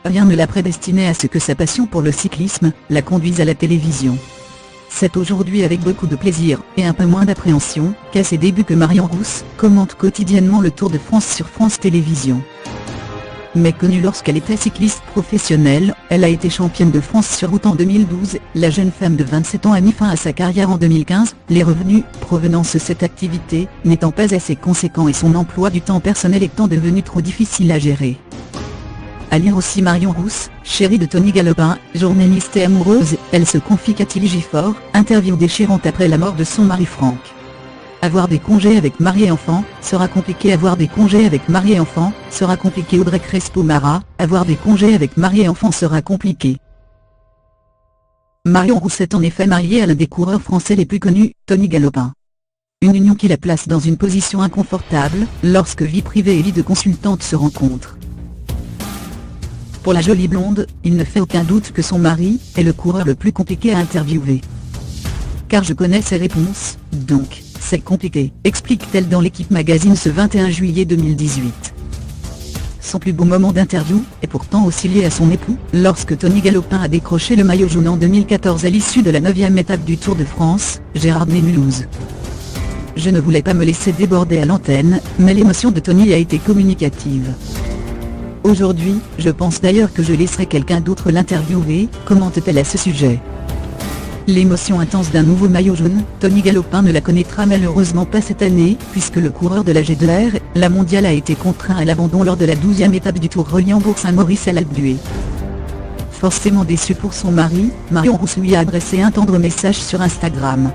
rien ne l'a prédestiné à ce que sa passion pour le cyclisme la conduise à la télévision. C'est aujourd'hui avec beaucoup de plaisir et un peu moins d'appréhension qu'à ses débuts que Marion Rousse commente quotidiennement le Tour de France sur France Télévisions. Mais connue lorsqu'elle était cycliste professionnelle, elle a été championne de France sur route en 2012, la jeune femme de 27 ans a mis fin à sa carrière en 2015, les revenus provenant de cette activité n'étant pas assez conséquents et son emploi du temps personnel étant devenu trop difficile à gérer. À lire aussi Marion Rousse, chérie de Tony Galopin, journaliste et amoureuse, elle se confie qu'à Tilly Gifford, interview déchirante après la mort de son mari Franck. Avoir des congés avec mari et enfant, sera compliqué. Avoir des congés avec mari et enfant, sera compliqué. Audrey Crespo-Mara, avoir des congés avec mari et enfant sera compliqué. Marion Rousse est en effet mariée à l'un des coureurs français les plus connus, Tony Galopin. Une union qui la place dans une position inconfortable, lorsque vie privée et vie de consultante se rencontrent. Pour la jolie blonde, il ne fait aucun doute que son mari est le coureur le plus compliqué à interviewer. Car je connais ses réponses, donc c'est compliqué, explique-t-elle dans l'Équipe Magazine ce 21 juillet 2018. Son plus beau moment d'interview est pourtant aussi lié à son époux, lorsque Tony Galopin a décroché le maillot jaune en 2014 à l'issue de la 9e étape du Tour de France, Gérard Mulhouse. Je ne voulais pas me laisser déborder à l'antenne, mais l'émotion de Tony a été communicative. Aujourd'hui, je pense d'ailleurs que je laisserai quelqu'un d'autre l'interviewer, commente-t-elle à ce sujet. L'émotion intense d'un nouveau maillot jaune, Tony Galopin ne la connaîtra malheureusement pas cette année, puisque le coureur de la G2R, la mondiale a été contraint à l'abandon lors de la 12e étape du Tour reliant Bourg-Saint-Maurice à l'Alpe d'Huez. Forcément déçue pour son mari, Marion Rousse lui a adressé un tendre message sur Instagram.